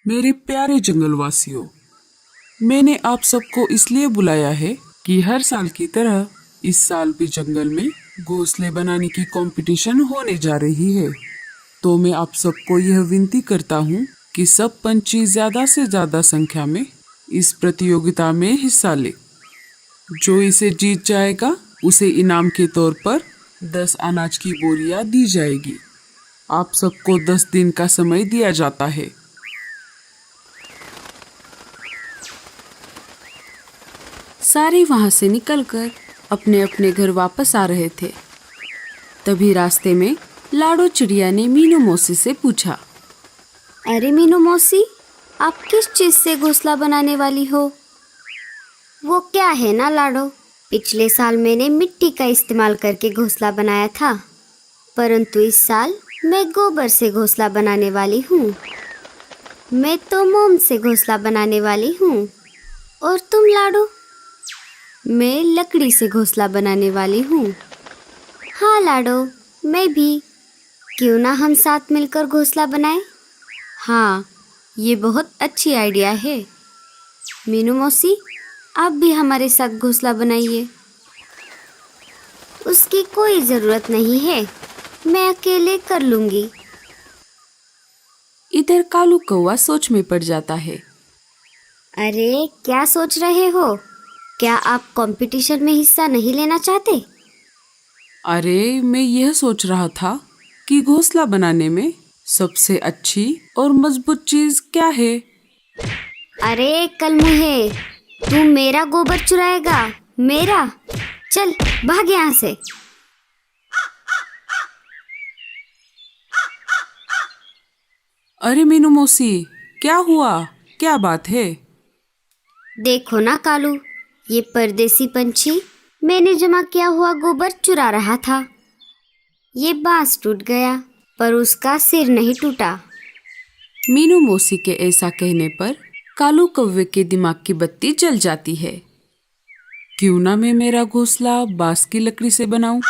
मेरे प्यारे जंगलवासियों, मैंने आप सबको इसलिए बुलाया है कि हर साल की तरह इस साल भी जंगल में घोंसले बनाने की कंपटीशन होने जा रही है। तो मैं आप सबको यह विनती करता हूँ कि सब पंछी ज्यादा से ज्यादा संख्या में इस प्रतियोगिता में हिस्सा ले। जो इसे जीत जाएगा उसे इनाम के तौर पर 10 अनाज की बोरियां दी जाएगी। आप सबको 10 दिन का समय दिया जाता है। सारे वहां से निकलकर अपने अपने घर वापस आ रहे थे। तभी रास्ते में लाडो चिड़िया ने मीनू मौसी से पूछा, अरे मीनू मौसी, आप किस चीज से घोंसला बनाने वाली हो? वो क्या है ना लाडो, पिछले साल मैंने मिट्टी का इस्तेमाल करके घोंसला बनाया था, परंतु इस साल मैं गोबर से घोंसला बनाने वाली हूँ। मैं तो मोम से घोंसला बनाने वाली हूँ। और तुम लाडो? मैं लकड़ी से घोंसला बनाने वाली हूँ। हाँ लाडो, मैं भी। क्यों ना हम साथ मिलकर घोंसला बनाएं? हाँ, ये बहुत अच्छी आइडिया है। मीनू मौसी, आप भी हमारे साथ घोंसला बनाइए। उसकी कोई ज़रूरत नहीं है, मैं अकेले कर लूँगी। इधर कालू कौवा सोच में पड़ जाता है। अरे क्या सोच रहे हो? क्या आप कंपटीशन में हिस्सा नहीं लेना चाहते? अरे मैं यह सोच रहा था कि घोंसला बनाने में सबसे अच्छी और मजबूत चीज क्या है। अरे कलमुहे, तू मेरा गोबर चुराएगा? मेरा? चल भाग यहाँ से। अरे मीनू मौसी, क्या हुआ? क्या बात है? देखो ना कालू, ये परदेसी पंछी मैंने जमा किया हुआ गोबर चुरा रहा था। ये बांस टूट गया पर उसका सिर नहीं टूटा। मीनू मौसी के ऐसा कहने पर कालू कौवे के दिमाग की बत्ती जल जाती है। क्यों ना मैं मेरा घोंसला बांस की लकड़ी से बनाऊं?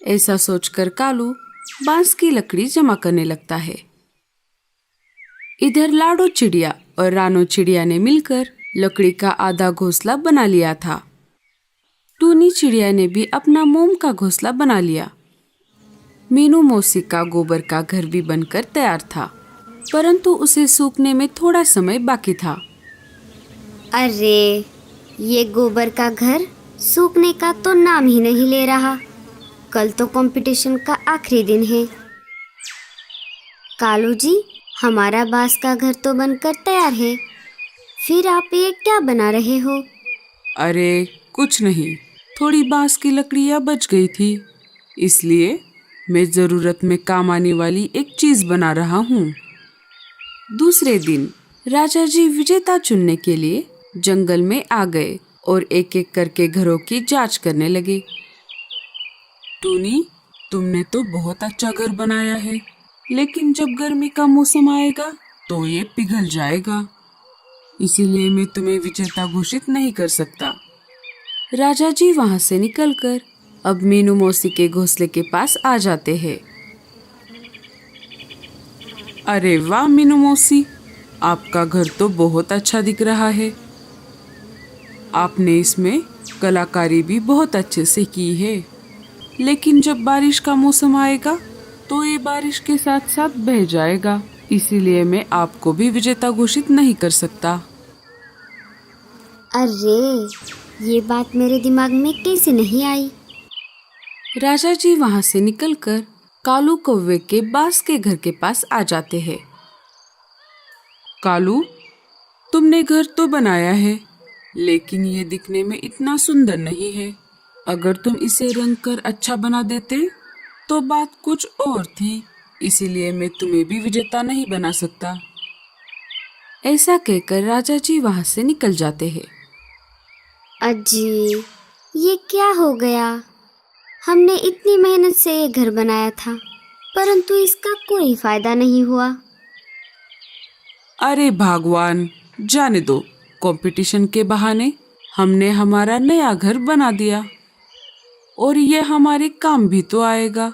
ऐसा सोचकर कालू बांस की लकड़ी जमा करने लगता है। इधर लाडो चिड़िया और रानो चिड़िया ने मिलकर लकड़ी का आधा घोंसला बना लिया था। टूनी चिड़िया ने भी अपना मोम का घोंसला बना लिया। मीनू मौसी का गोबर का घर भी बनकर तैयार था, परंतु उसे सूखने में थोड़ा समय बाकी था। अरे, ये गोबर का घर सूखने का तो नाम ही नहीं ले रहा। कल तो कंपटीशन का आखिरी दिन है। कालू जी, हमारा बांस का घर तो बनकर तैयार है, फिर आप ये क्या बना रहे हो? अरे कुछ नहीं, थोड़ी बांस की लकड़ियां बच गई थी, इसलिए मैं जरूरत में काम आने वाली एक चीज बना रहा हूँ। दूसरे दिन राजा जी विजेता चुनने के लिए जंगल में आ गए और एक एक करके घरों की जांच करने लगे। टूनी, तुमने तो बहुत अच्छा घर बनाया है, लेकिन जब गर्मी का मौसम आएगा तो ये पिघल जाएगा, इसीलिए मैं तुम्हें विजेता घोषित नहीं कर सकता। राजा जी वहां से निकलकर अब मीनू मौसी के घोंसले के पास आ जाते हैं। अरे वाह मीनू मौसी, आपका घर तो बहुत अच्छा दिख रहा है। आपने इसमें कलाकारी भी बहुत अच्छे से की है, लेकिन जब बारिश का मौसम आएगा तो ये बारिश के साथ साथ बह जाएगा, इसीलिए मैं आपको भी विजेता घोषित नहीं कर सकता। अरे, ये बात मेरे दिमाग में कैसे नहीं आई? राजा जी वहां से निकलकर कालू कौवे के बांस के घर के पास आ जाते हैं। कालू, तुमने घर तो बनाया है, लेकिन ये दिखने में इतना सुंदर नहीं है। अगर तुम इसे रंग कर अच्छा बना देते तो बात कुछ और थी, इसीलिए मैं तुम्हें भी विजेता नहीं बना सकता। ऐसा कहकर राजा जी वहां से निकल जाते हैं। अजी, ये क्या हो गया? हमने इतनी मेहनत से ये घर बनाया था, परंतु इसका कोई फायदा नहीं हुआ। अरे भगवान, जाने दो। कंपटीशन के बहाने हमने हमारा नया घर बना दिया और ये हमारे काम भी तो आएगा।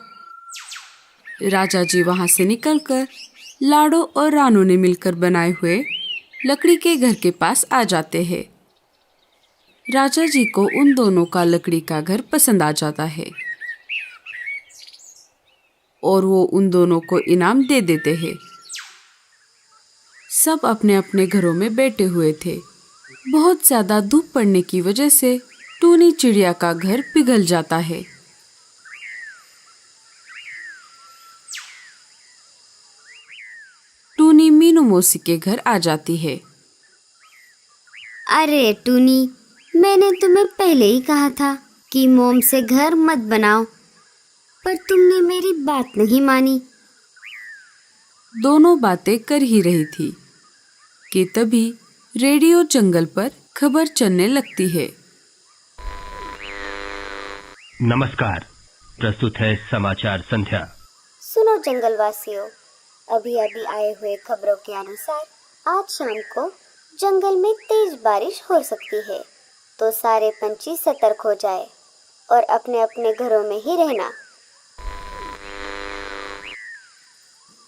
राजा जी वहां से निकलकर लाडो और रानो ने मिलकर बनाए हुए लकड़ी के घर के पास आ जाते हैं। राजा जी को उन दोनों का लकड़ी का घर पसंद आ जाता है और वो उन दोनों को इनाम दे देते हैं। सब अपने अपने घरों में बैठे हुए थे। बहुत ज्यादा धूप पड़ने की वजह से टूनी चिड़िया का घर पिघल जाता है। टूनी मीनू मौसी के घर आ जाती है। अरे टूनी, मैंने तुम्हें पहले ही कहा था कि मोम से घर मत बनाओ, पर तुमने मेरी बात नहीं मानी। दोनों बातें कर ही रही थी कि तभी रेडियो जंगल पर खबर चलने लगती है। नमस्कार, प्रस्तुत है समाचार संध्या। सुनो जंगलवासियों, अभी अभी आए हुए खबरों के अनुसार आज शाम को जंगल में तेज बारिश हो सकती है, तो सारे पंछी सतर्क हो जाए और अपने अपने घरों में ही रहना।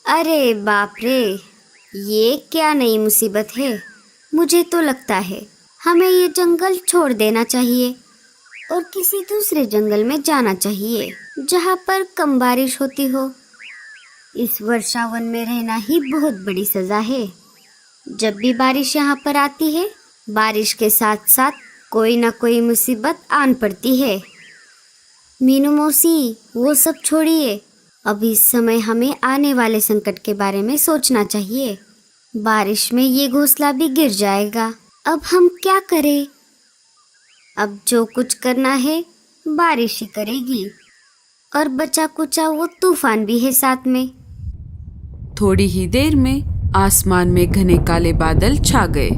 अरे बाप रे, ये क्या नई मुसीबत है। मुझे तो लगता है हमें ये जंगल छोड़ देना चाहिए और किसी दूसरे जंगल में जाना चाहिए जहाँ पर कम बारिश होती हो। इस वर्षावन में रहना ही बहुत बड़ी सजा है। जब भी बारिश यहाँ पर आती है, बारिश के साथ साथ कोई ना कोई मुसीबत आन पड़ती है। मीनू मौसी, वो सब छोड़िए, अब इस समय हमें आने वाले संकट के बारे में सोचना चाहिए। बारिश में ये घोंसला भी गिर जाएगा। अब हम क्या करें? अब जो कुछ करना है बारिश ही करेगी, और बचा कुचा वो तूफान भी है साथ में। थोड़ी ही देर में आसमान में घने काले बादल छा गए।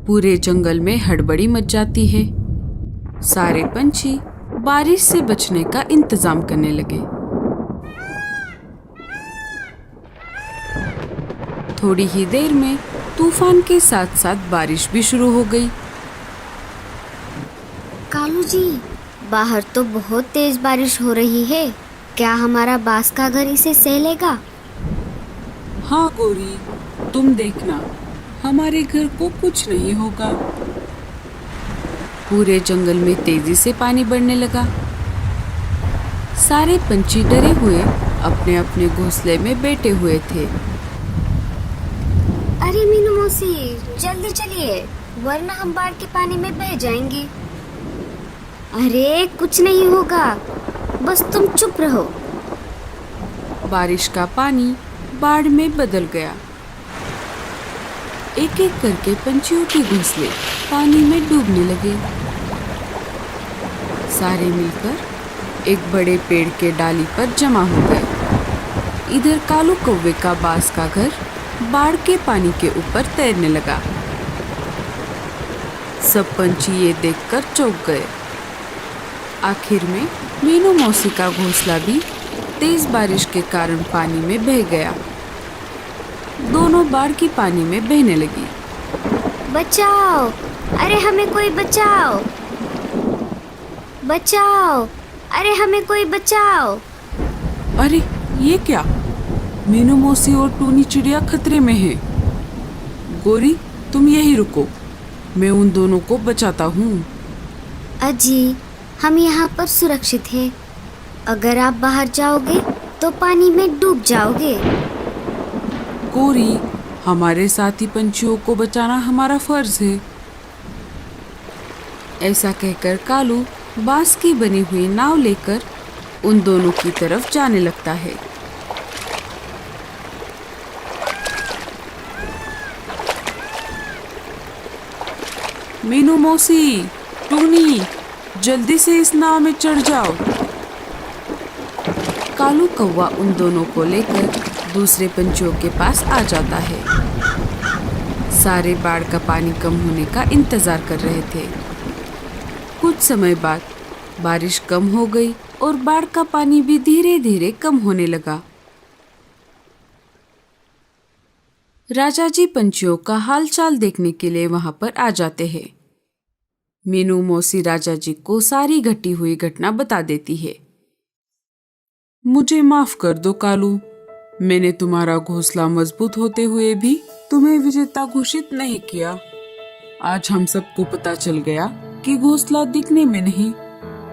पूरे जंगल में हड़बड़ी मच जाती है। सारे पंछी बारिश से बचने का इंतजाम करने लगे। थोड़ी ही देर में तूफान के साथ साथ बारिश भी शुरू हो गई। कालू जी, बाहर तो बहुत तेज बारिश हो रही है। क्या हमारा बांस का घर इसे सह लेगा? हाँ गोरी, तुम देखना, हमारे घर को कुछ नहीं होगा। पूरे जंगल में तेजी से पानी बढ़ने लगा। सारे पंछी डरे हुए अपने अपने घोंसले में बैठे हुए थे। अरे मीनू मौसी, जल्दी चलिए, वरना हम बाढ़ के पानी में बह जाएंगे। अरे कुछ नहीं होगा, बस तुम चुप रहो। बारिश का पानी बाढ़ में बदल गया। एक एक करके पंछियों के घोंसले पानी में डूबने लगे। सारे मिलकर एक बड़े पेड़ के डाली पर जमा हो गए। इधर कालू कौवे का बांस का घर बाढ़ के पानी के ऊपर तैरने लगा। सब पंछी ये देखकर चौंक गए। आखिर में मीनू मौसी का घोंसला भी तेज बारिश के कारण पानी में बह गया। दोनों बाढ़ की पानी में बहने लगी। बचाओ! अरे हमें कोई बचाओ! बचाओ! अरे हमें कोई बचाओ! अरे ये क्या? मीनू मौसी और टूनी चिड़िया खतरे में है। गोरी, तुम यहीं रुको, मैं उन दोनों को बचाता हूँ। अजी, हम यहाँ पर सुरक्षित हैं। अगर आप बाहर जाओगे तो पानी में डूब जाओगे। गोरी, हमारे साथी पंछियों को बचाना हमारा फर्ज है। ऐसा कहकर कालू बांस की बनी हुई नाव लेकर उन दोनों की तरफ जाने लगता है। मीनू मौसी, टूनी, जल्दी से इस नाव में चढ़ जाओ। कालू कौवा उन दोनों को लेकर दूसरे पंछियों के पास आ जाता है। सारे बाढ़ का पानी कम होने का इंतजार कर रहे थे। कुछ समय बाद बारिश कम हो गई और बाढ़ का पानी भी धीरे धीरे कम होने लगा। राजा जी पंछियों का हालचाल देखने के लिए वहां पर आ जाते हैं। मीनू मौसी राजा जी को सारी घटी हुई घटना बता देती है। मुझे माफ कर दो कालू, मैंने तुम्हारा घोंसला मजबूत होते हुए भी तुम्हें विजेता घोषित नहीं किया। आज हम सबको पता चल गया कि घोंसला दिखने में नहीं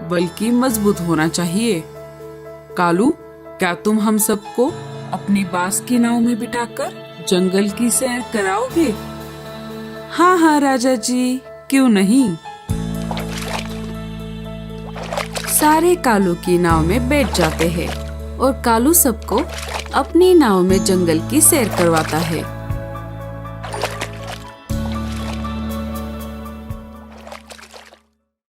बल्कि मजबूत होना चाहिए। कालू, क्या तुम हम सबको अपनी बांस की नाव में बिठाकर जंगल की सैर कराओगे? हाँ हाँ राजा जी, क्यों नहीं। सारे कालू की नाव में बैठ जाते हैं और कालू सबको अपनी नाव में जंगल की सैर करवाता है।